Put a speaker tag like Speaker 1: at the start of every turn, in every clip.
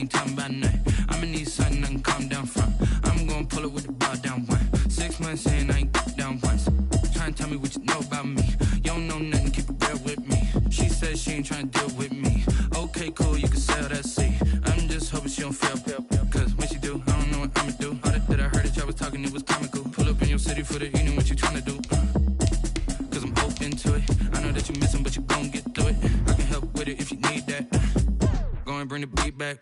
Speaker 1: ain't talking about nothing. I'ma need something I can calm down from. I'm gonna pull it with the bar down one. 6 months in, I ain't down once. Trying to tell me what you know about me. You don't know nothing, keep it real with me. She says she ain't trying to deal with me. Okay, cool, you can sell that seat. I'm just hoping she don't feel. Cause when she do, I don't know what I'ma do. All that I heard that y'all was talking, it was comical. Pull up in your city for the evening, what you trying to do? Cause I'm open to it. I know that you missing, but you gon' get through it. I can help with it if you need that. Go and bring the beat back.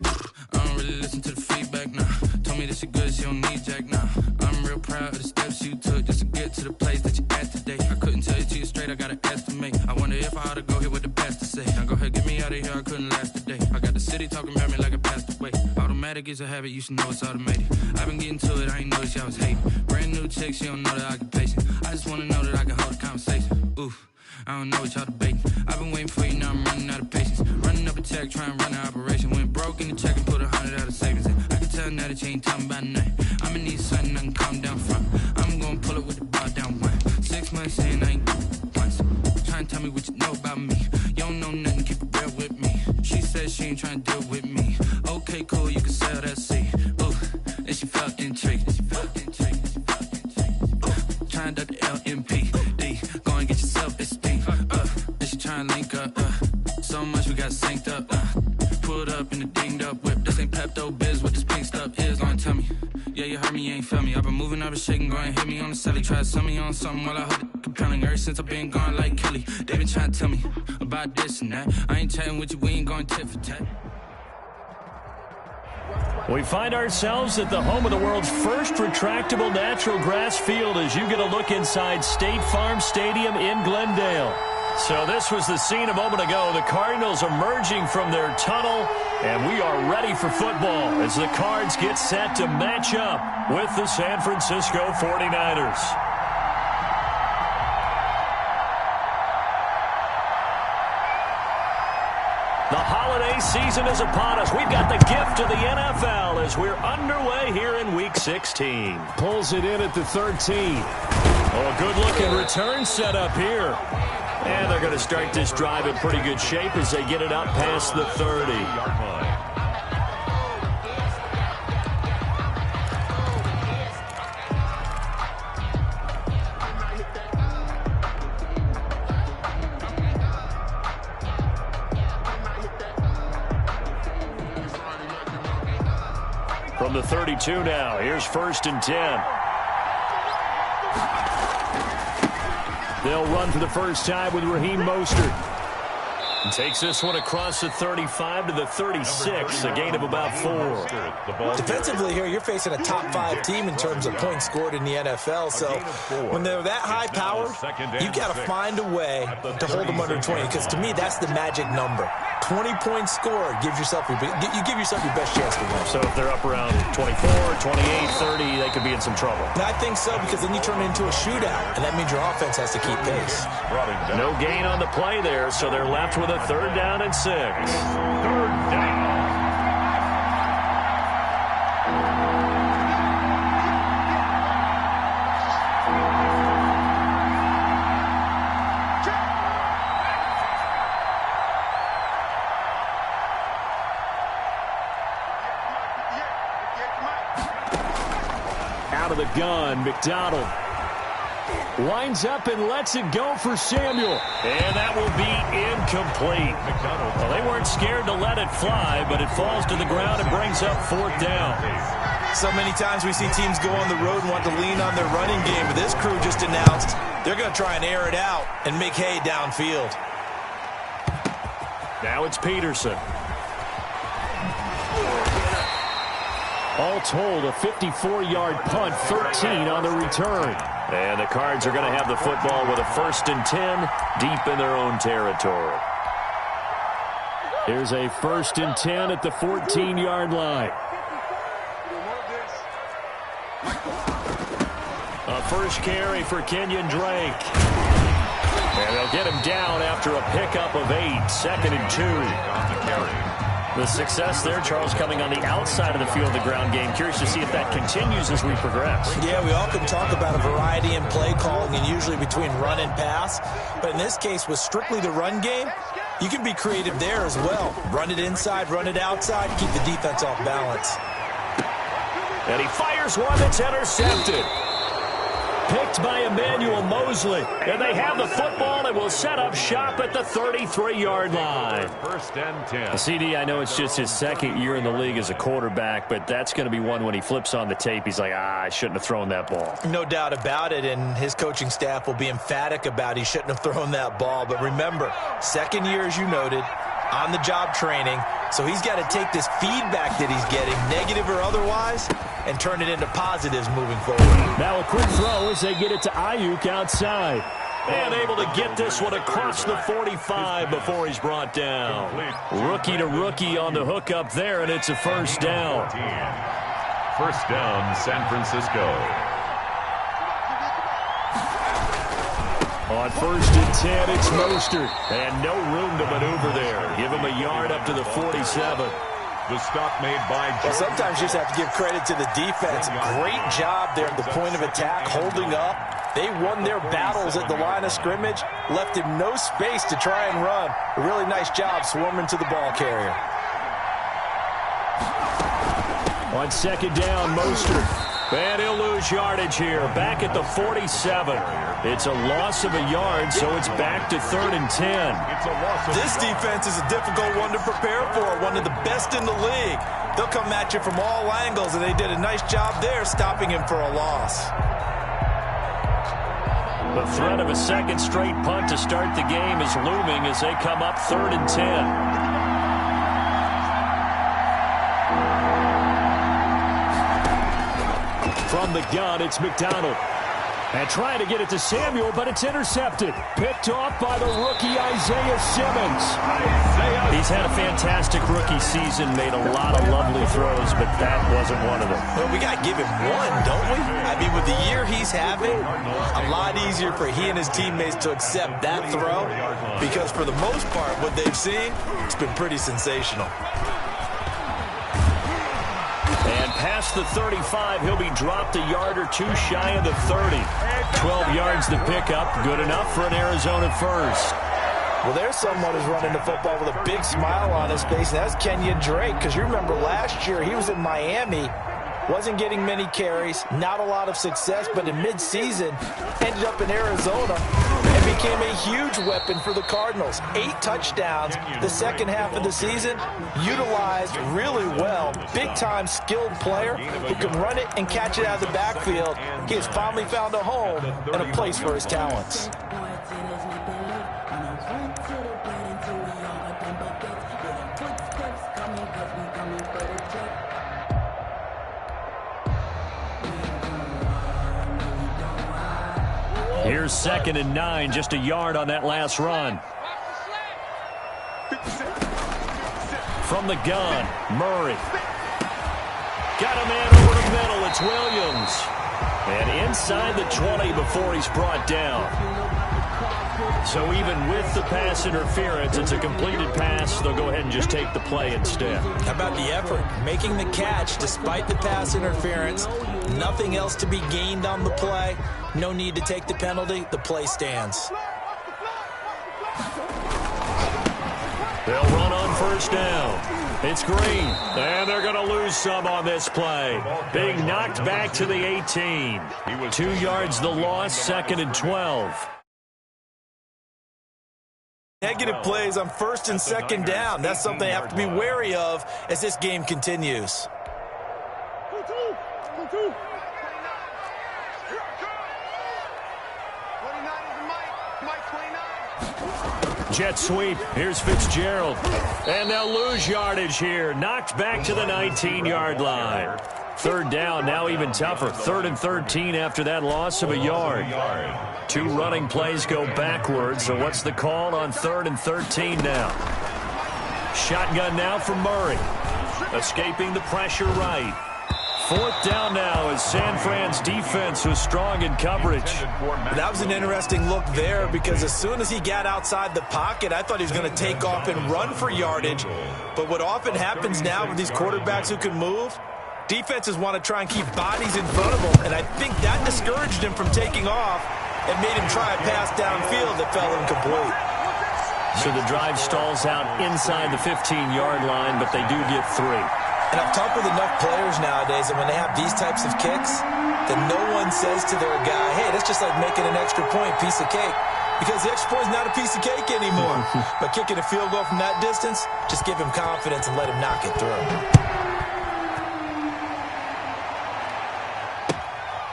Speaker 1: I don't really listen to the feedback, nah. Told me that she good, she don't need jack, nah. I'm real proud of the steps you took just to get to the place that you at today. I couldn't tell you to you straight, I gotta estimate. I wonder if I ought to go here with the best to say. Now go ahead, get me out of here, I couldn't last today. I got the city talking about me like I passed away. Automatic is a habit, you should know it's automated. I've been getting to it, I ain't noticed y'all was hating. Brand new chick, she don't know the occupation. I just wanna know that I can hold a conversation. Oof, I don't know what y'all debating. I've been waiting for you, now I'm running out of patience. Running up a check, trying to run an operation. Went broke in the check and put 100 out of savings in. I can tell now that you ain't talking about nothing. I'ma need something I can calm down from. I'm gonna pull it with the bar down one. 6 months in, I ain't once. Trying to tell me what you know about me. You don't know nothing, keep it real with me. She says she ain't trying to deal with me. Okay, cool, you can sell that seat. Ooh, and she felt intrigued. Trying to duck the LMPD. Go and get yourself esteem. And she trying to link up. So much we got synced up. Pulled up in the dinged up whip. This ain't Pepto Biz, what this pink stuff is. Gonna tell me. Yeah, you heard me, you ain't feel me. I've been moving, I've been shaking, go and hit me on the celly. Try to sell me on something while I hold it compelling. Ever since I've been gone like Kelly. They been trying to tell me about this and that. I ain't chatting with you, we ain't going tit for tat.
Speaker 2: We find ourselves at the home of the world's first retractable natural grass field as you get a look inside State Farm Stadium in Glendale. So this was the scene a moment ago. The Cardinals emerging from their tunnel, and we are ready for football as the Cards get set to match up with the San Francisco 49ers. The holiday season is upon us. We've got the gift of the NFL as we're underway here in Week 16.
Speaker 3: Pulls it in at the 13.
Speaker 2: Oh, a good-looking return set up here. And they're going to start this drive in pretty good shape as they get it out past the 30. From the 32 now, here's 1st and 10. They'll run for the first time with Raheem Mostert. Takes this one across the 35 to the 36, a gain of about 4.
Speaker 4: Defensively here, you're facing a top 5 team in terms of points scored in the NFL. So when they're that high powered, you got to find a way to hold them under 20. Because to me, that's the magic number. 20 points scored, you give yourself your best chance to win.
Speaker 2: So if they're up around 24, 28, 30, they could be in some trouble.
Speaker 4: And I think so, because then you turn it into a shootout, and that means your offense has to keep pace.
Speaker 2: No gain on the play there, so they're left with a 3rd down and 6. 3rd down. Out of the gun, McDonald winds up and lets it go for Samuel. And that will be incomplete. Well, they weren't scared to let it fly, but it falls to the ground and brings up 4th down.
Speaker 4: So many times we see teams go on the road and want to lean on their running game, but this crew just announced they're going to try and air it out and make hay downfield.
Speaker 2: Now it's Peterson. All told, a 54-yard punt, 13 on the return. And the Cards are going to have the football with a 1st and 10 deep in their own territory. Here's a 1st and 10 at the 14-yard line. A first carry for Kenyon Drake. And they'll get him down after a pickup of 8, 2nd and 2. The success there, Charles, coming on the outside of the field, the ground game. Curious to see if that continues as we progress.
Speaker 4: Yeah, we all can talk about a variety in play calling and usually between run and pass. But in this case, with strictly the run game, You can be creative there as well. Run it inside, run it outside, keep the defense off balance.
Speaker 2: And he fires one that's intercepted. Picked by Emmanuel Mosley. And they have the football and will set up shop at the 33-yard line.
Speaker 3: First and 10.
Speaker 2: CD, I know it's just his second year in the league as a quarterback, but that's going to be one when he flips on the tape. He's like, I shouldn't have thrown that ball.
Speaker 4: No doubt about it, and his coaching staff will be emphatic about he shouldn't have thrown that ball. But remember, second year, as you noted, on-the-job training, so he's got to take this feedback that he's getting, negative or otherwise, and turn it into positives moving forward.
Speaker 2: Now a quick throw as they get it to Ayuk outside. And able to get this one across the 45 before he's brought down. Rookie to rookie on the hook up there, and it's a first down.
Speaker 3: First down, San Francisco.
Speaker 2: On first and 10, it's Mostert. And no room to maneuver there. Give him a yard up to the 47.
Speaker 3: The stop made by
Speaker 4: Well, sometimes you just have to give credit to the defense. Great job there at the point of attack, holding up. They won their battles at the line of scrimmage, left him no space to try and run. A really nice job swarming to the ball carrier.
Speaker 2: On second down, Mostert. And he'll lose yardage here. Back at the 47. It's a loss of a yard, so it's back to 3rd and 10.
Speaker 4: This defense is a difficult one to prepare for, one of the best in the league. They'll come at you from all angles, and they did a nice job there stopping him for a loss.
Speaker 2: The threat of a second straight punt to start the game is looming as they come up 3rd and 10. From the gun, it's McDonald. And trying to get it to Samuel, but it's intercepted. Picked off by the rookie Isaiah Simmons. He's had a fantastic rookie season, made a lot of lovely throws, but that wasn't one of them.
Speaker 4: Well, we got to give him one, don't we? I mean, with the year he's having, a lot easier for he and his teammates to accept that throw, because for the most part, what they've seen, it's been pretty sensational.
Speaker 2: And past the 35, he'll be dropped a yard or two shy of the 30. 12 yards to pick up, good enough for an Arizona first.
Speaker 4: Well, there's someone who's running the football with a big smile on his face, and that's Kenyon Drake, because you remember last year he was in Miami, wasn't getting many carries, not a lot of success, but in midseason ended up in Arizona and became a huge weapon for the Cardinals. 8 touchdowns the second half of the season, utilized really well. Big-time skilled player who can run it and catch it out of the backfield. He has finally found a home and a place for his talents.
Speaker 2: Here's 2nd and 9, just a yard on that last run. From the gun, Murray. Got a man over the middle, it's Williams. And inside the 20 before he's brought down. So even with the pass interference, it's a completed pass. They'll go ahead and just take the play instead.
Speaker 4: How about the effort? Making the catch despite the pass interference. Nothing else to be gained on the play. No need to take the penalty. The play stands.
Speaker 2: They'll run on first down. It's Green, and they're going to lose some on this play. Being knocked back to the 18. 2 yards the loss, 2nd and 12.
Speaker 4: Negative plays on 1st and 2nd down. That's something they have to be wary of as this game continues.
Speaker 2: Jet sweep. Here's Fitzgerald. And they'll lose yardage here. Knocked back to the 19-yard line. 3rd down, now even tougher. 3rd and 13 after that loss of a yard. 2 running plays go backwards. So what's the call on 3rd and 13 now? Shotgun now from Murray. Escaping the pressure right. 4th down now as San Fran's defense was strong in coverage.
Speaker 4: That was an interesting look there because as soon as he got outside the pocket, I thought he was going to take off and run for yardage. But what often happens now with these quarterbacks who can move, defenses want to try and keep bodies in front of them, and I think that discouraged him from taking off and made him try a pass downfield that fell incomplete.
Speaker 2: So the drive stalls out inside the 15-yard line, but they do get 3.
Speaker 4: And I've talked with enough players nowadays that when they have these types of kicks, that no one says to their guy, hey, that's just like making an extra point, piece of cake. Because the extra point is not a piece of cake anymore. But kicking a field goal from that distance, just give him confidence and let him knock it through.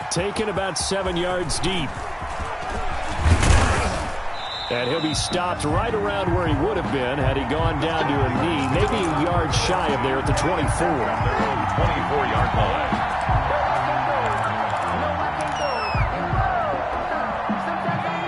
Speaker 2: Taken about 7 yards deep. And he'll be stopped right around where he would have been had he gone down to a knee, maybe a yard shy of there at the 24.
Speaker 3: 24-yard line.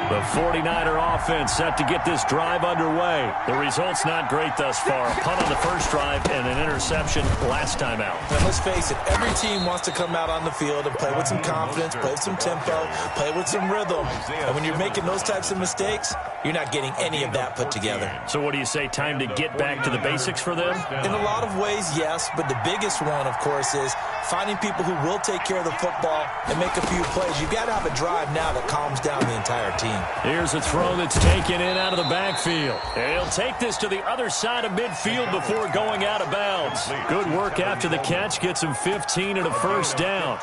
Speaker 2: The 49er offense set to get this drive underway. The result's not great thus far. A punt on the first drive and an interception last time out.
Speaker 4: And let's face it, every team wants to come out on the field and play with some confidence, play with some tempo, play with some rhythm. And when you're making those types of mistakes, you're not getting any of that put together.
Speaker 2: So what do you say, time to get back to the basics for them?
Speaker 4: In a lot of ways, yes, but the biggest one, of course, is finding people who will take care of the football and make a few plays. You've got to have a drive now that calms down the entire team.
Speaker 2: Here's a throw that's taken in out of the backfield. And he'll take this to the other side of midfield before going out of bounds. Good work after the catch. Gets him 15 and a first down.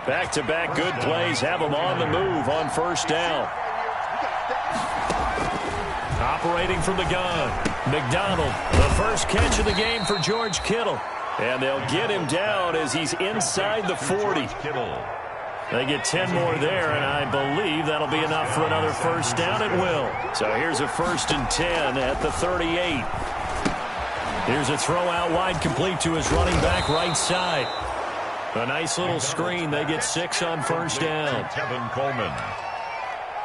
Speaker 2: Back-to-back good plays have him on the move on first down. Operating from the gun, McDonald, the first catch of the game for George Kittle. And they'll get him down as he's inside the 40. They get 10 more there, and I believe that'll be enough for another first down. It will. So here's a 1st and 10 at the 38. Here's a throw out wide, complete to his running back right side. A nice little screen. They get 6 on first down.
Speaker 3: Tevin Coleman.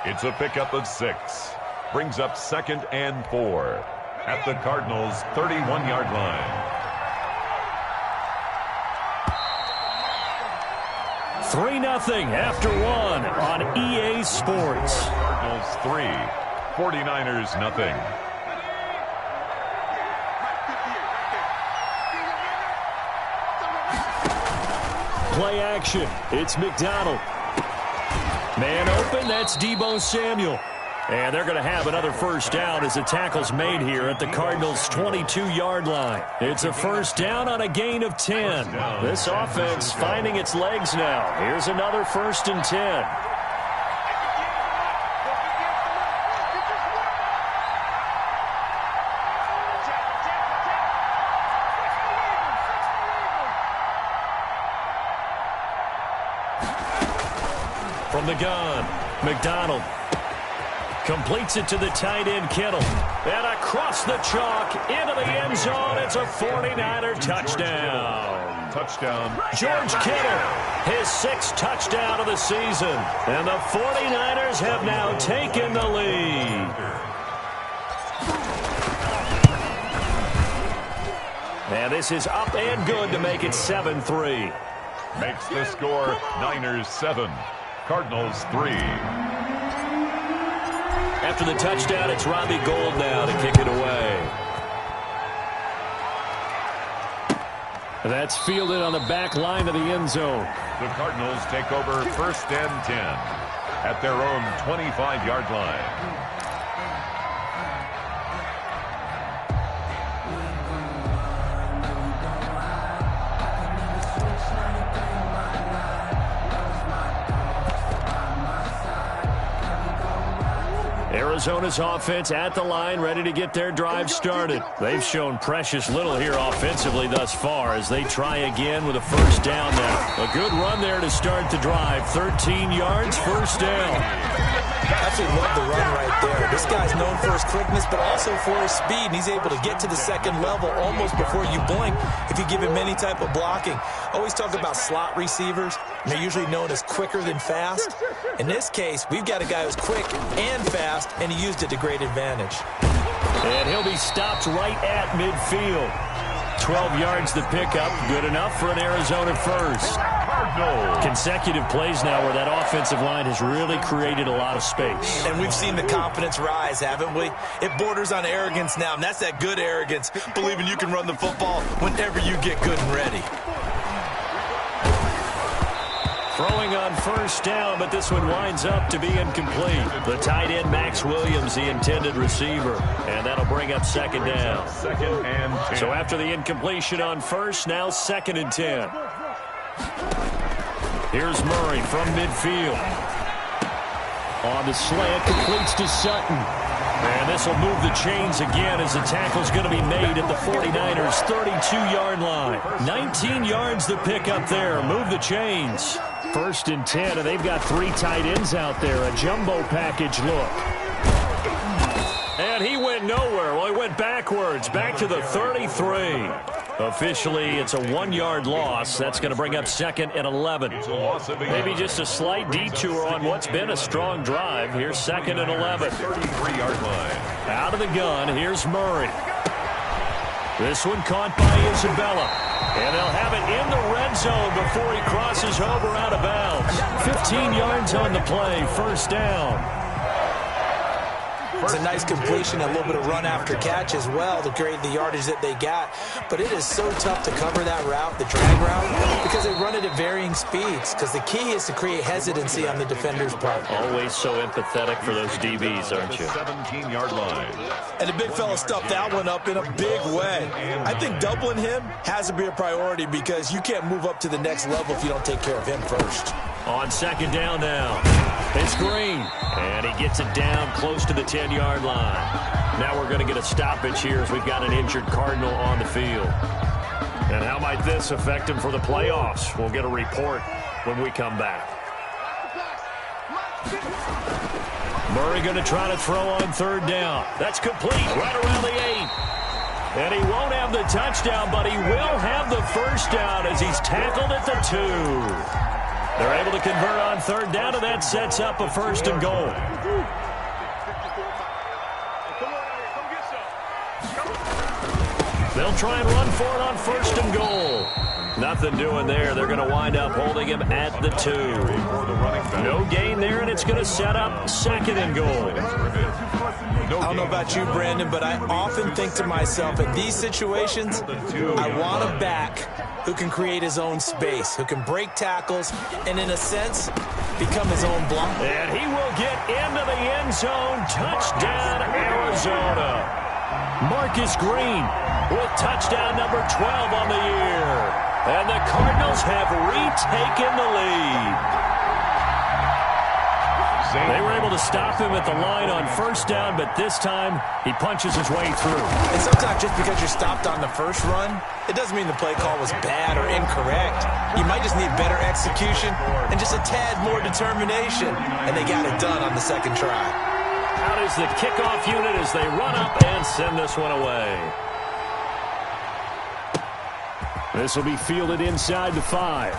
Speaker 3: It's a pickup of 6. Brings up 2nd and 4 at the Cardinals' 31-yard line.
Speaker 2: 3-0 after 1 on EA Sports.
Speaker 3: Cardinals 3, 49ers nothing.
Speaker 2: Play action. It's McDonald. Man open, that's Deebo Samuel. And they're going to have another first down as the tackle's made here at the Cardinals' 22-yard line. It's a first down on a gain of 10. This offense finding its legs now. Here's another 1st and 10. From the gun, McDonald completes it to the tight end, Kittle. And across the chalk, into the end zone. It's a 49er touchdown.
Speaker 3: Touchdown.
Speaker 2: George Kittle, his 6th touchdown of the season. And the 49ers have now taken the lead. And this is up and good to make it 7-3.
Speaker 3: Makes the score Niners 7, Cardinals 3.
Speaker 2: After the touchdown, it's Robbie Gould now to kick it away. That's fielded on the back line of the end zone.
Speaker 3: The Cardinals take over 1st and 10 at their own 25-yard line.
Speaker 2: Arizona's offense at the line, ready to get their drive started. They've shown precious little here offensively thus far as they try again with a first down now. A good run there to start the drive. 13 yards, first down.
Speaker 4: I absolutely love the run right there. This guy's known for his quickness, but also for his speed, and he's able to get to the second level almost before you blink if you give him any type of blocking. Always talk about slot receivers, and they're usually known as quicker than fast. In this case, we've got a guy who's quick and fast, and he used it to great advantage.
Speaker 2: And he'll be stopped right at midfield. 12 yards the pickup, good enough for an Arizona first. Consecutive plays now where that offensive line has really created a lot of space.
Speaker 4: And we've seen the confidence rise, haven't we? It borders on arrogance now, and that's that good arrogance, believing you can run the football whenever you get good and ready.
Speaker 2: Throwing on first down, but this one winds up to be incomplete. The tight end, Max Williams, the intended receiver. And that'll bring up second down.
Speaker 3: Second and 10.
Speaker 2: So after the incompletion on first, now second and 10. Here's Murray from midfield. On the slant, completes to Sutton. And this will move the chains again as the tackle's going to be made at the 49ers' 32-yard line. 19 yards to pick up there. Move the chains. First and 10, and they've got 3 tight ends out there. A jumbo package look. And he went nowhere. Well, he went backwards, back to the 33. Officially, it's a 1-yard loss. That's going to bring up second and 11. Maybe just a slight detour on what's been a strong drive. Here's second and 11.
Speaker 3: 33-yard line.
Speaker 2: Out of the gun, here's Murray. This one caught by Isabella. And they'll have it in the red zone before he crosses over out of bounds. 15 yards on the play, first down.
Speaker 4: It's a nice completion, a little bit of run after catch as well to create the yardage that they got. But it is so tough to cover that route, the drag route, because they run it at varying speeds. Because the key is to create hesitancy on the defender's part.
Speaker 2: Always so empathetic for those DBs, aren't you?
Speaker 3: 17-yard line.
Speaker 4: And the big fella stuffed that one up in a big way. I think doubling him has to be a priority because you can't move up to the next level if you don't take care of him first.
Speaker 2: On second down now, it's Green. And he gets it down close to the 10-yard line. Now we're going to get a stoppage here as we've got an injured Cardinal on the field. And how might this affect him for the playoffs? We'll get a report when we come back. Murray going to try to throw on third down. That's complete right around the 8. And he won't have the touchdown, but he will have the first down as he's tackled at the 2. They're able to convert on third down, and that sets up a first and goal. They'll try and run for it on first and goal. Nothing doing there. They're going to wind up holding him at the 2. No gain there, and it's going to set up second and goal.
Speaker 4: I don't know about you, Brandon, but I often think to myself, in these situations, I want a back who can create his own space, who can break tackles, and in a sense, become his own block.
Speaker 2: And he will get into the end zone. Touchdown, Arizona. Marcus Green with touchdown number 12 on the year. And the Cardinals have retaken the lead. They were able to stop him at the line on first down, but this time he punches his way through.
Speaker 4: And sometimes just because you're stopped on the first run, it doesn't mean the play call was bad or incorrect. You might just need better execution and just a tad more determination, and they got it done on the second try.
Speaker 2: Out is the kickoff unit as they run up and send this one away. This will be fielded inside the 5.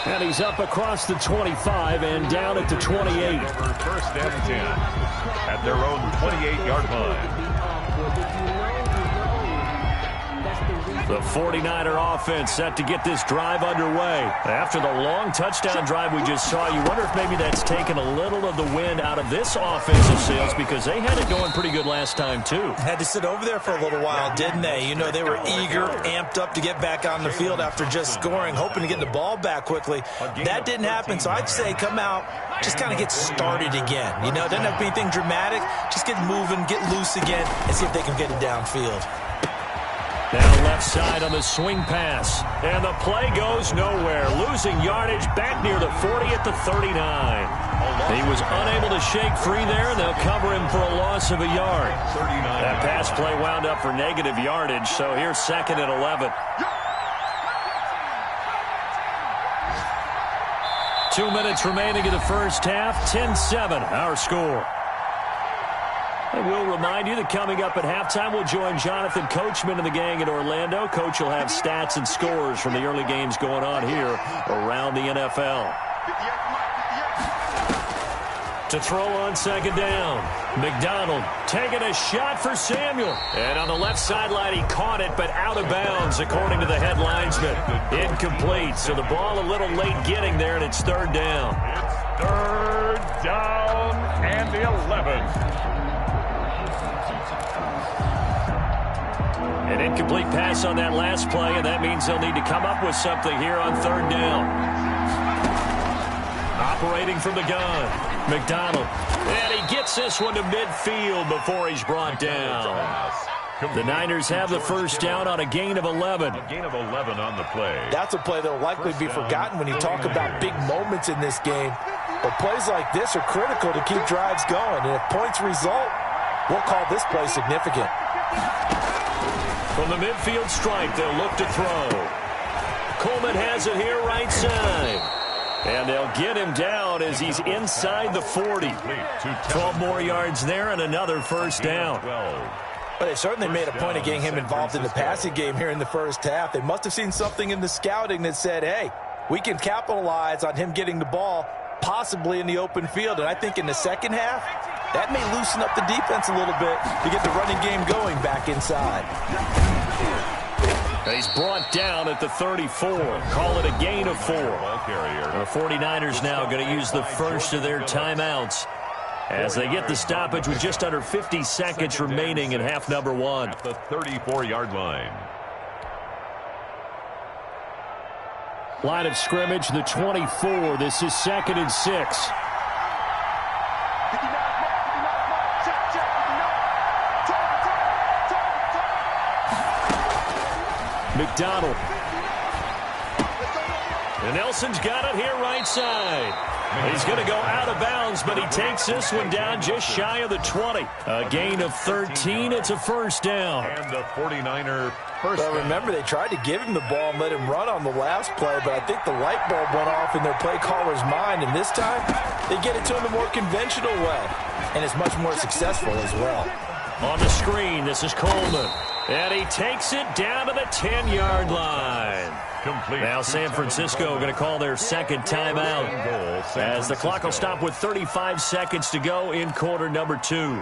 Speaker 2: And he's up across the 25 and down at the 28.
Speaker 3: First and 10 at their own 28-yard line.
Speaker 2: The 49er offense set to get this drive underway. After the long touchdown drive we just saw, you wonder if maybe that's taken a little of the wind out of this offensive sails because they had it going pretty good last time, too.
Speaker 4: Had to sit over there for a little while, didn't they? You know, they were eager, amped up to get back on the field after just scoring, hoping to get the ball back quickly. That didn't happen, so I'd say come out, just kind of get started again. You know, it doesn't have to be anything dramatic. Just get moving, get loose again, and see if they can get it downfield.
Speaker 2: Now left side on the swing pass. And the play goes nowhere. Losing yardage back near the 40 at the 39. He was unable to shake free there, and they'll cover him for a loss of a yard. That pass play wound up for negative yardage, so here's second and 11. 2 minutes remaining in the first half. 10-7, our score. I will remind you that coming up at halftime, we'll join Jonathan Coachman and the gang in Orlando. Coach will have stats and scores from the early games going on here around the NFL. To throw on second down, McDonald taking a shot for Samuel. And on the left sideline, he caught it, but out of bounds, according to the head linesman. Incomplete, so the ball a little late getting there, and it's third down.
Speaker 3: It's third down and 11.
Speaker 2: An incomplete pass on that last play, and that means they'll need to come up with something here on third down. Operating from the gun, McDonald. And he gets this one to midfield before he's brought down. The Niners have the first down on a gain of 11.
Speaker 3: A gain of 11 on the play.
Speaker 4: That's a play that will likely be forgotten when you talk about big moments in this game. But plays like this are critical to keep drives going. And if points result, we'll call this play significant.
Speaker 2: From the midfield stripe, they'll look to throw. Coleman has it here right side. And they'll get him down as he's inside the 40. 12 more yards there and another first down.
Speaker 4: But they certainly made a point of getting him involved in the passing game here in the first half. They must have seen something in the scouting that said, hey, we can capitalize on him getting the ball possibly in the open field. And I think in the second half, that may loosen up the defense a little bit to get the running game going back inside.
Speaker 2: He's brought down at the 34. Call it a gain of 4. The 49ers now going to use the first of their timeouts as they get the stoppage with just under 50 seconds remaining in half number 1.
Speaker 3: At the 34-yard line.
Speaker 2: Line of scrimmage, the 24. This is 2nd and 6. McDonald. And Nelson's got it here right side. He's going to go out of bounds, but he takes this one down just shy of the 20. A gain of 13. It's a first down.
Speaker 3: And the 49er first down.
Speaker 4: Well, remember, they tried to give him the ball and let him run on the last play, but I think the light bulb went off in their play caller's mind, and this time they get it to him the more conventional way, and it's much more successful as well.
Speaker 2: On the screen, this is Coleman. And he takes it down to the 10-yard line.
Speaker 3: Complete.
Speaker 2: Now San Francisco going to call their second timeout as the clock will stop with 35 seconds to go in quarter number 2.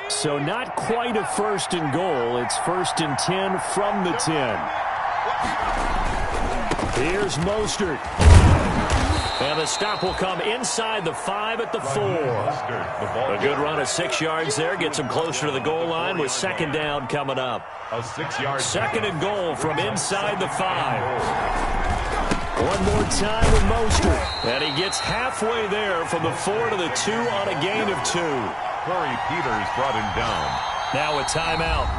Speaker 2: So not quite a first and goal. It's 1st and 10 from the 10. Here's Mostert. And the stop will come inside the 5 at the 4. A good run of 6 yards there. Gets him closer to the goal line with second down coming up.
Speaker 3: A 6-yard.
Speaker 2: 2nd and goal from inside the 5. One more time with Mostert. And he gets halfway there from the 4 to the 2 on a gain of 2.
Speaker 3: Corey Peters brought him down.
Speaker 2: Now a timeout.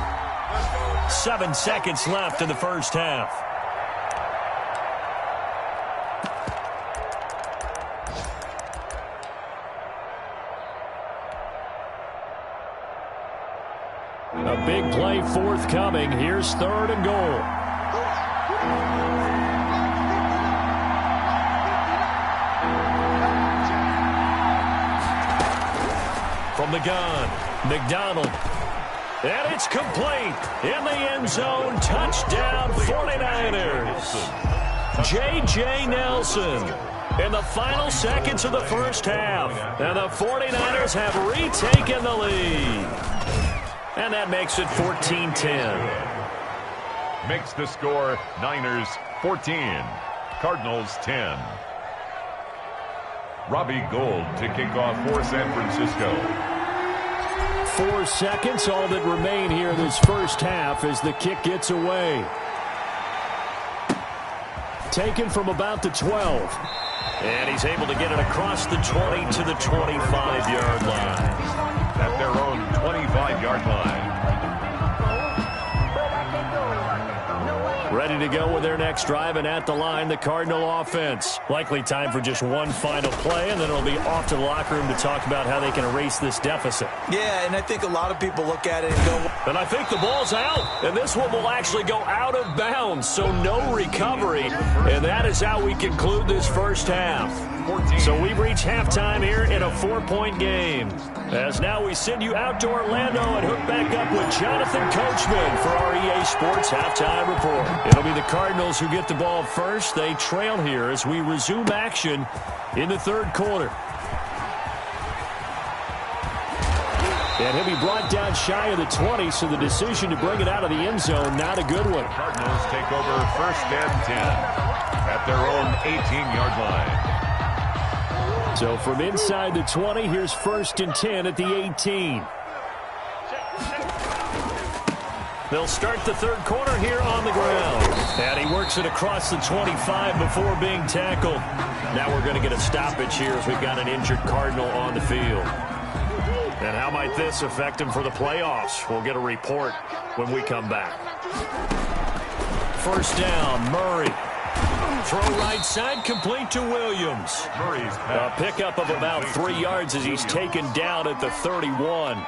Speaker 2: 7 seconds left in the first half. A big play forthcoming. Here's 3rd and goal. From the gun, McDonald. And it's complete. In the end zone, touchdown 49ers. J.J. Nelson. In the final seconds of the first half. And the 49ers have retaken the lead. And that makes it 14-10.
Speaker 3: Makes the score Niners 14, Cardinals 10. Robbie Gould to kick off for San Francisco.
Speaker 2: 4 seconds, all that remain here this first half as the kick gets away. Taken from about the 12. And he's able to get it across the 20 to the 25-yard line.
Speaker 3: At their own 25-yard line.
Speaker 2: Ready to go with their next drive, and at the line, the Cardinal offense. Likely time for just one final play, and then it'll be off to the locker room to talk about how they can erase this deficit.
Speaker 4: Yeah, and I think a lot of people look at it and go...
Speaker 2: And I think the ball's out, and this one will actually go out of bounds, so no recovery. And that is how we conclude this first half. So we've reached halftime here in a 4-point game. As now we send you out to Orlando and hook back up with Jonathan Coachman for our EA Sports Halftime Report. It'll be the Cardinals who get the ball first. They trail here as we resume action in the third quarter. And he'll be brought down shy of the 20, so the decision to bring it out of the end zone, not a good one.
Speaker 3: Cardinals take over 1st and 10. at their own 18-yard line.
Speaker 2: So from inside the 20, here's 1st and 10 at the 18. They'll start the third quarter here on the ground. And he works it across the 25 before being tackled. Now we're going to get a stoppage here as we've got an injured Cardinal on the field. And how might this affect him for the playoffs? We'll get a report when we come back. First down, Murray. Throw right side, complete to Williams. A pickup of about 3 yards as he's taken down at the 31.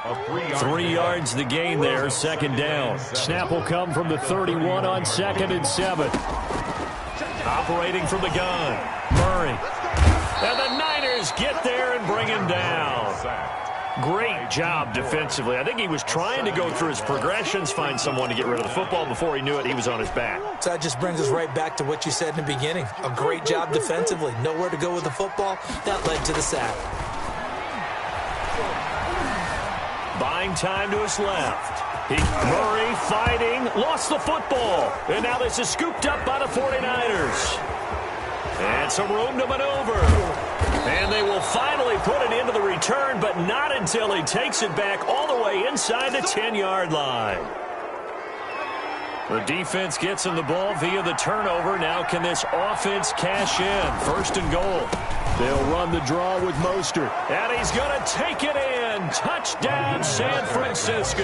Speaker 2: 3 yards the gain there, second down. Snap will come from the 31 on 2nd and 7. Operating from the gun, Murray. And the Niners get there and bring him down. Great job defensively. I think he was trying to go through his progressions, find someone to get rid of the football. Before he knew it, he was on his back.
Speaker 4: So that just brings us right back to what you said in the beginning. A great job defensively. Nowhere to go with the football. That led to the sack.
Speaker 2: Buying time to his left. Murray fighting, lost the football. And now this is scooped up by the 49ers. And some room to maneuver. And they will finally put it into the return, but not until he takes it back all the way inside the 10-yard line. The defense gets him the ball via the turnover. Now can this offense cash in? 1st and goal. They'll run the draw with Mostert. And he's going to take it in. Touchdown, San Francisco.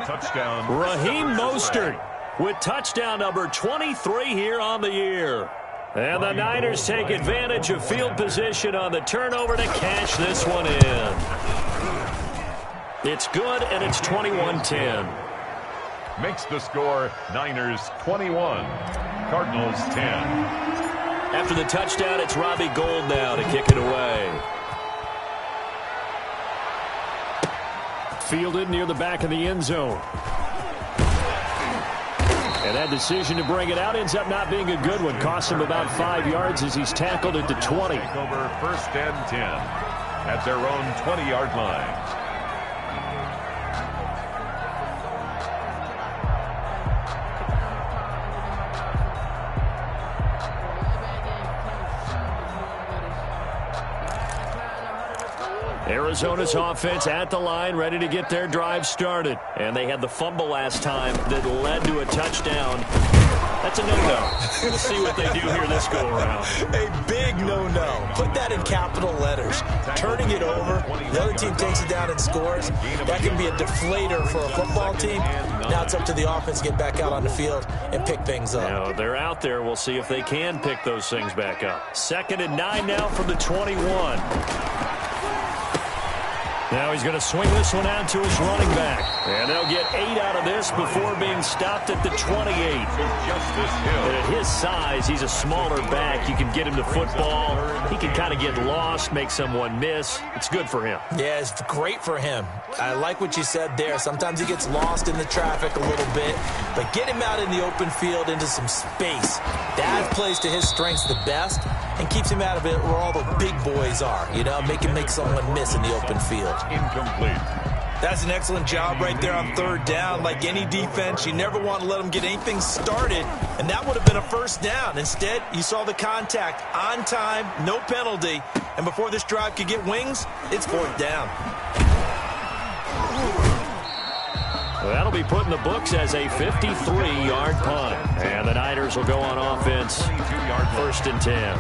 Speaker 3: Touchdown.
Speaker 2: Raheem Mostert with touchdown number 23 here on the year. And the Niners take advantage of field position on the turnover to cash this one in. It's good, and it's 21-10.
Speaker 3: Makes the score Niners 21, Cardinals 10.
Speaker 2: After the touchdown, it's Robbie Gould now to kick it away. Fielded near the back of the end zone. And that decision to bring it out ends up not being a good one. Costs him about 5 yards as he's tackled at the 20.
Speaker 3: Over 1st and 10 at their own 20-yard line.
Speaker 2: Arizona's offense at the line, ready to get their drive started. And they had the fumble last time that led to a touchdown. That's a no-no. We'll see what they do here this go-around.
Speaker 4: A big no-no. Put that in capital letters. Turning it over, the other team takes it down and scores. That can be a deflator for a football team. Now it's up to the offense to get back out on the field and pick things up.
Speaker 2: Now they're out there. We'll see if they can pick those things back up. 2nd and 9 now from the 21. Now he's going to swing this one out to his running back. And they'll get 8 out of this before being stopped at the 28. And at his size, he's a smaller back. You can get him the football. He can kind of get lost, make someone miss. It's good for him.
Speaker 4: Yeah, it's great for him. I like what you said there. Sometimes he gets lost in the traffic a little bit. But get him out in the open field into some space. That plays to his strengths the best and keeps him out of it where all the big boys are. You know, make someone miss in the open field.
Speaker 3: Incomplete.
Speaker 4: That's an excellent job right there on 3rd down. Like any defense, you never want to let them get anything started, and that would have been a 1st down. Instead, you saw the contact on time, no penalty, and before this drive could get wings, it's 4th down.
Speaker 2: Well, that'll be put in the books as a 53-yard punt, and the Niners will go on offense. 1st and 10.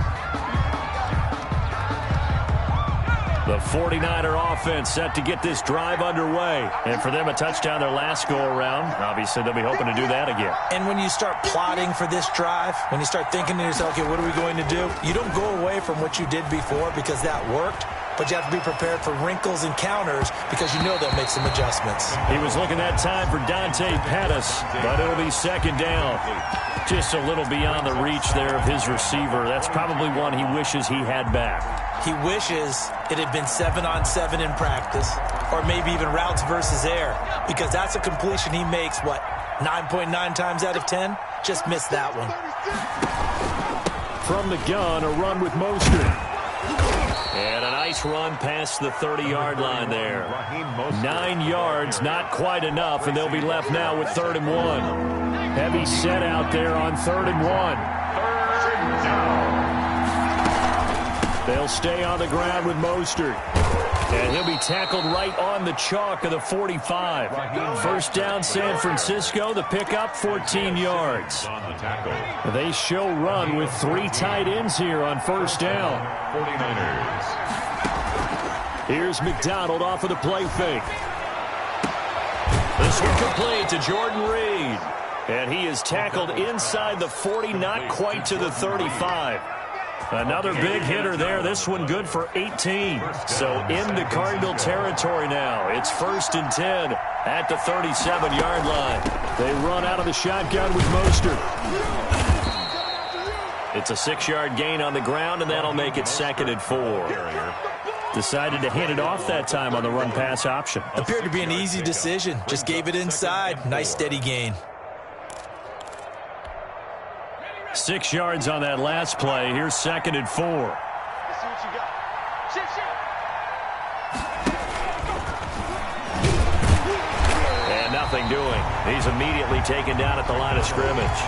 Speaker 2: The 49er offense set to get this drive underway. And for them, a touchdown their last go-around. Obviously, they'll be hoping to do that again.
Speaker 4: And when you start plotting for this drive, when you start thinking to yourself, okay, what are we going to do? You don't go away from what you did before because that worked. But you have to be prepared for wrinkles and counters because you know they'll make some adjustments.
Speaker 2: He was looking that time for Dante Pettis, but it'll be 2nd down. Just a little beyond the reach there of his receiver. That's probably one he wishes he had back.
Speaker 4: He wishes it had been 7-on-7 in practice, or maybe even routes versus air, because that's a completion he makes, 9.9 times out of 10? Just missed that one.
Speaker 2: From the gun, a run with Mostert. And a nice run past the 30-yard line there. 9 yards, not quite enough, and they'll be left now with 3rd and 1. Heavy set out there on 3rd and 1. They'll stay on the ground with Mostert. And he'll be tackled right on the chalk of the 45. First down, San Francisco. The pickup, 14 yards. They show run with 3 tight ends here on first down.
Speaker 3: 49ers.
Speaker 2: Here's McDonald off of the play fake. This one complete to Jordan Reed. And he is tackled inside the 40, not quite to the 35. Another big hitter there. This one good for 18. So into Cardinal territory now. It's 1st and 10 at the 37-yard line. They run out of the shotgun with Mostert. It's a 6-yard gain on the ground, and that'll make it 2nd and 4. Decided to hand it off that time on the run-pass option.
Speaker 4: Appeared to be an easy decision. Just gave it inside. Nice steady gain.
Speaker 2: 6 yards on that last play. Here's 2nd and 4.
Speaker 5: Let's see what you got.
Speaker 2: And nothing doing. He's immediately taken down at the line of scrimmage.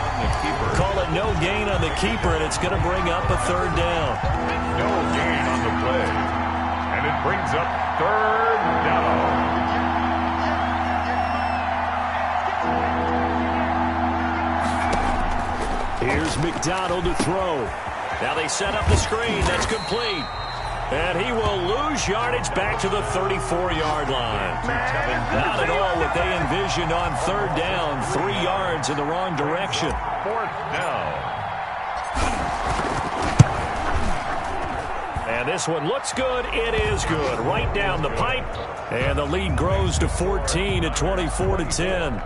Speaker 2: Call it no gain on the keeper, and it's going to bring up a 3rd down.
Speaker 3: No gain on the play. And it brings up 3rd down.
Speaker 2: Here's McDonald to throw. Now they set up the screen. That's complete. And he will lose yardage back to the 34-yard line. Not at all what they envisioned on 3rd down. 3 yards in the wrong direction.
Speaker 3: 4th down.
Speaker 2: And this one looks good. It is good. Right down the pipe. And the lead grows to 14 at 24-10.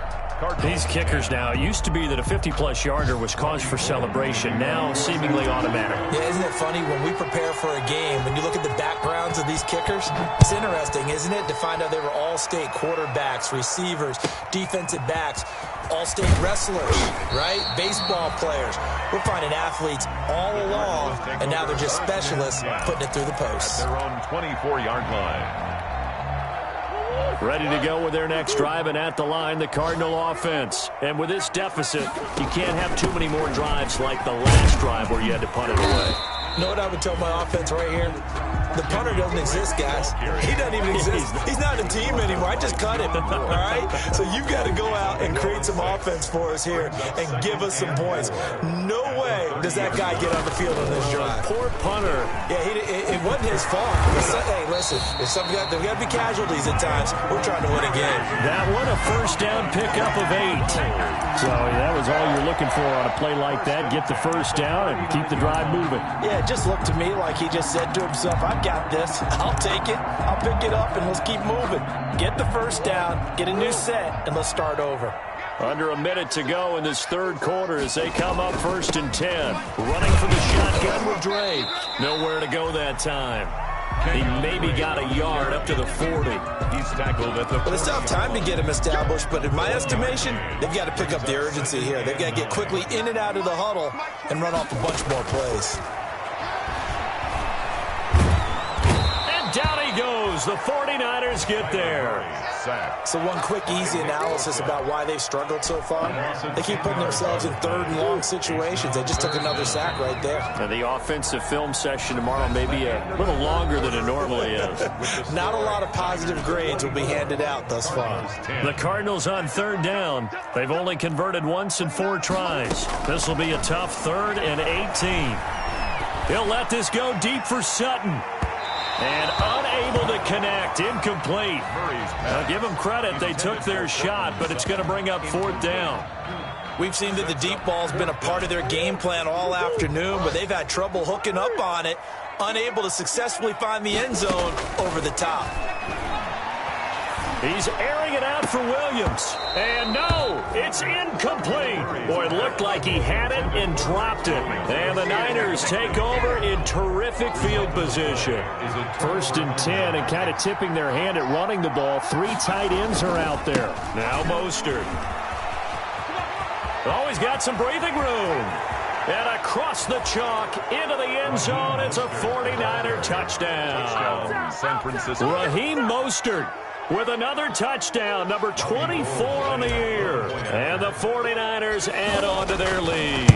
Speaker 2: These kickers now, it used to be that a 50-plus yarder was cause for celebration. Now seemingly automatic.
Speaker 4: Yeah, isn't it funny when we prepare for a game, when you look at the backgrounds of these kickers, it's interesting, isn't it, to find out they were all-state quarterbacks, receivers, defensive backs, all-state wrestlers, right? Baseball players. We're finding athletes all along, and now they're just specialists putting it through the posts.
Speaker 3: At their own 24-yard line.
Speaker 2: Ready to go with their next drive, and at the line, the Cardinal offense. And with this deficit, you can't have too many more drives like the last drive where you had to punt it away.
Speaker 4: You know what I would tell my offense right here? The punter doesn't exist, guys. He doesn't even exist. He's not a team anymore. I just cut him, all right? So you've got to go out and create some offense for us here and give us some points. No way does that guy get on the field on this drive.
Speaker 2: Poor punter.
Speaker 4: Yeah, it wasn't his fault. Hey, listen, there's got to be casualties at times. We're trying to win a game.
Speaker 2: That one, a first down pickup of 8. So that was all you're looking for on a play like that. Get the first down and keep the drive moving.
Speaker 4: Yeah, it just looked to me like he just said to himself, I've got this. I'll take it. I'll pick it up, and let's keep moving. Get the first down, get a new set, and let's start over.
Speaker 2: Under a minute to go in this 3rd quarter as they come up 1st and 10. Running for the shotgun with Drake. Nowhere to go that time. He maybe got a yard up to the 40.
Speaker 3: He's tackled at the 40.
Speaker 4: Well, it's tough time to get him established, but in my estimation, they've got to pick up the urgency here. They've got to get quickly in and out of the huddle and run off a bunch more plays.
Speaker 2: Down he goes. The 49ers get there.
Speaker 4: So one quick, easy analysis about why they've struggled so far. They keep putting themselves in 3rd and long situations. They just took another sack right there.
Speaker 2: And the offensive film session tomorrow may be a little longer than it normally is.
Speaker 4: Not a lot of positive grades will be handed out thus far.
Speaker 2: The Cardinals on 3rd down. They've only converted once in 4 tries. This will be a tough 3rd and 18. He'll let this go deep for Sutton. And unable to connect. Incomplete. Now, give them credit. They took their shot, but it's going to bring up 4th down.
Speaker 4: We've seen that the deep ball's been a part of their game plan all afternoon, but they've had trouble hooking up on it, unable to successfully find the end zone over the top.
Speaker 2: He's airing it out for Williams. And no, it's incomplete. Boy, it looked like he had it and dropped it. And the Niners take over in terrific field position. 1st and 10, and kind of tipping their hand at running the ball. 3 tight ends are out there. Now Mostert. Always got some breathing room. And across the chalk into the end zone, it's a 49er touchdown.
Speaker 3: San Francisco.
Speaker 2: Raheem Mostert with another touchdown, number 24 on the year. And the 49ers add on to their lead.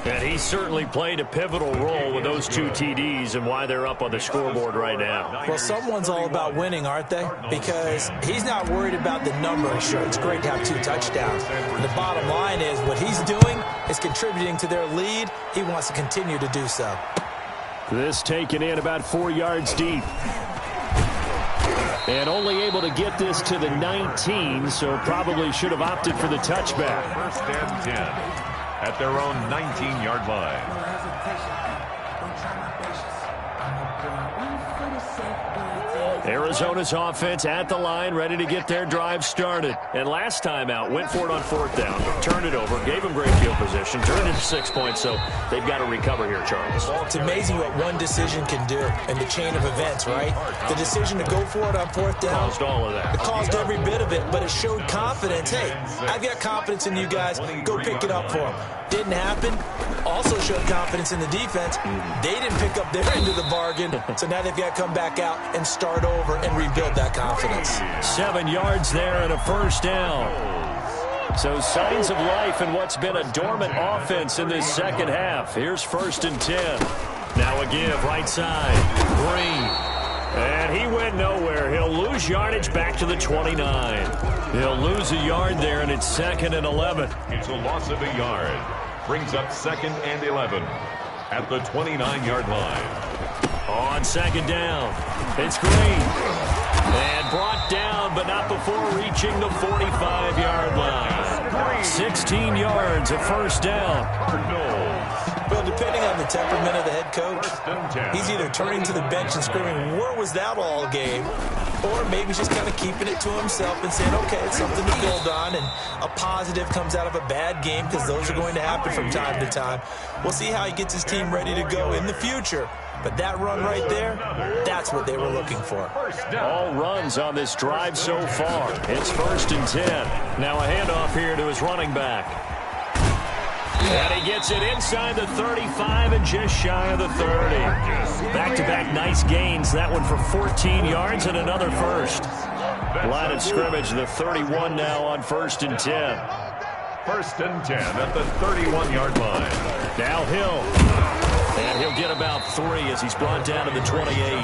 Speaker 2: And he certainly played a pivotal role with those 2 TDs and why they're up on the scoreboard right now.
Speaker 4: Well, someone's all about winning, aren't they? Because he's not worried about the number. Sure, it's great to have 2 touchdowns. The bottom line is what he's doing is contributing to their lead. He wants to continue to do so.
Speaker 2: This taken in about 4 yards deep. And only able to get this to the 19, so probably should have opted for the touchback.
Speaker 3: 1st and 10 at their own 19-yard line.
Speaker 2: Arizona's offense at the line, ready to get their drive started. And last time out, went for it on 4th down, turned it over, gave them great field position, turned it into 6 points, so they've got to recover here, Charles.
Speaker 4: Well, it's amazing what one decision can do in the chain of events, right? The decision to go for it on 4th down.
Speaker 2: Caused all of that.
Speaker 4: It caused every bit of it, but it showed confidence. Hey, I've got confidence in you guys. Go pick it up for them. Didn't happen. Also showed confidence in the defense. They didn't pick up their end of the bargain, so now they've got to come back out and start over and rebuild that confidence.
Speaker 2: 7 yards there and a 1st down. So signs of life in what's been a dormant offense in this second half. Here's 1st and 10. Now a give right side. Green. And he went nowhere. He'll lose yardage back to the 29. He'll lose a yard there, and it's 2nd and 11.
Speaker 3: It's a loss of a yard. Brings up 2nd and 11 at the 29-yard line.
Speaker 2: On 2nd down, it's Green. And brought down, but not before reaching the 45-yard line. 16 yards, a 1st down.
Speaker 4: Well, depending on the temperament of the head coach, he's either turning to the bench and screaming, "Where was that all game?" Or maybe he's just kind of keeping it to himself and saying, okay, it's something to build on, and a positive comes out of a bad game because those are going to happen from time to time. We'll see how he gets his team ready to go in the future. But that run right there, that's what they were looking for.
Speaker 2: All runs on this drive so far. It's 1st and 10. Now a handoff here to his running back. And he gets it inside the 35 and just shy of the 30. Back-to-back nice gains. That one for 14 yards and another 1st. Line of scrimmage, the 31 now on 1st and 10.
Speaker 3: 1st and 10 at the 31-yard line.
Speaker 2: Now Hill. And he'll get about 3 as he's brought down to the 28.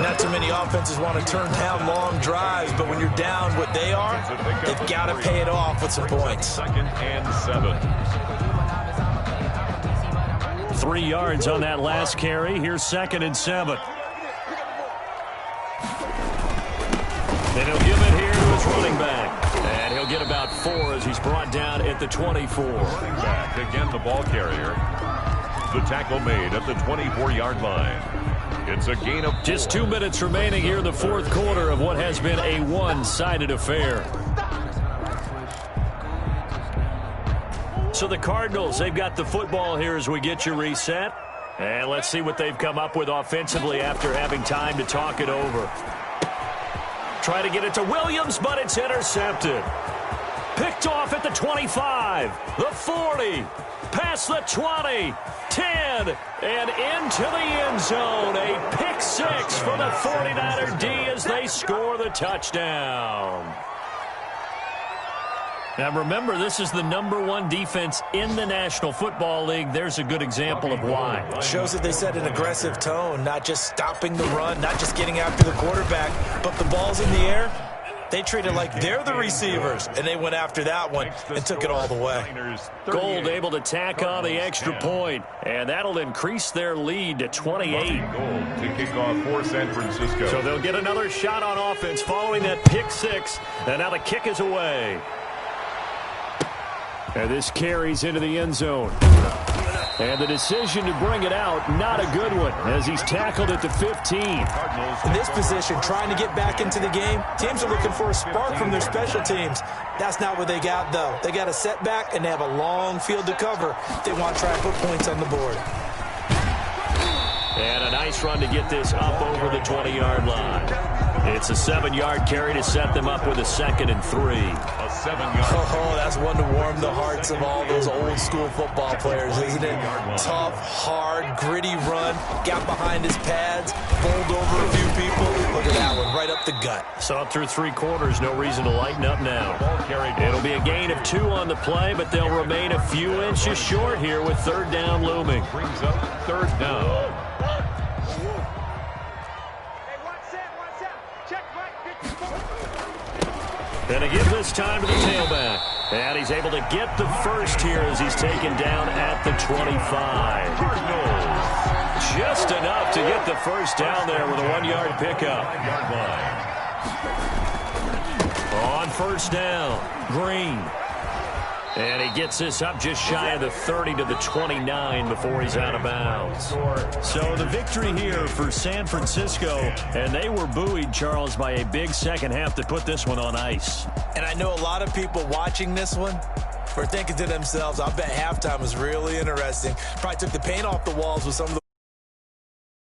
Speaker 4: Not too many offenses want to turn down long drives, but when you're down what they are, they've got to pay it off with some points.
Speaker 3: 2nd and 7.
Speaker 2: 3 yards on that last carry. Here's 2nd and 7. And he'll give it here to his running back. And he'll get about 4 as he's brought down at the 24.
Speaker 3: Running back, again the ball carrier. The tackle made at the 24-yard line. It's a gain of 4.
Speaker 2: Just 2 minutes remaining here in the 4th quarter of what has been a one-sided affair. So the Cardinals, they've got the football here as we get you reset. And let's see what they've come up with offensively after having time to talk it over. Try to get it to Williams, but it's intercepted. Picked off at the 25, the 40, past the 20, 10, and into the end zone. A pick 6 for the 49er D as they score the touchdown. Now remember, this is the #1 defense in the National Football League. There's a good example of why.
Speaker 4: Shows that they set an aggressive tone, not just stopping the run, not just getting after the quarterback, but the ball's in the air. They treat it like they're the receivers, and they went after that one and took it all the way.
Speaker 2: Gold able to tack on the extra point, and that'll increase their lead to 28.
Speaker 3: Gold to kick off for San Francisco.
Speaker 2: So they'll get another shot on offense following that pick 6, and now the kick is away. And this carries into the end zone. And the decision to bring it out, not a good one, as he's tackled at the 15.
Speaker 4: In this position, trying to get back into the game, teams are looking for a spark from their special teams. That's not what they got, though. They got a setback, and they have a long field to cover. They want to try and put points on the board.
Speaker 2: And a nice run to get this up over the 20-yard line. It's a 7-yard carry to set them up with a 2nd and 3.
Speaker 3: A 7-yard.
Speaker 4: Oh, that's one to warm the hearts of all those old-school football players, isn't it? Tough, hard, gritty run. Got behind his pads, bowled over a few people. Look at that one, right up the gut.
Speaker 2: So up through 3 quarters, no reason to lighten up now. It'll be a gain of 2 on the play, but they'll remain a few inches short here with 3rd down looming.
Speaker 3: Brings up 3rd down.
Speaker 2: And to give this time to the tailback. And he's able to get the first here as he's taken down at the 25.
Speaker 3: Cardinals.
Speaker 2: Just enough to get the first down there with a 1-yard pickup.
Speaker 3: 5-yard line.
Speaker 2: On 1st down, Green. And he gets this up just shy of the 30 to the 29 before he's out of bounds. So the victory here for San Francisco, and they were buoyed, Charles, by a big second half that put this one on ice.
Speaker 4: And I know a lot of people watching this one were thinking to themselves, I bet halftime was really interesting. Probably took the paint off the walls with some of the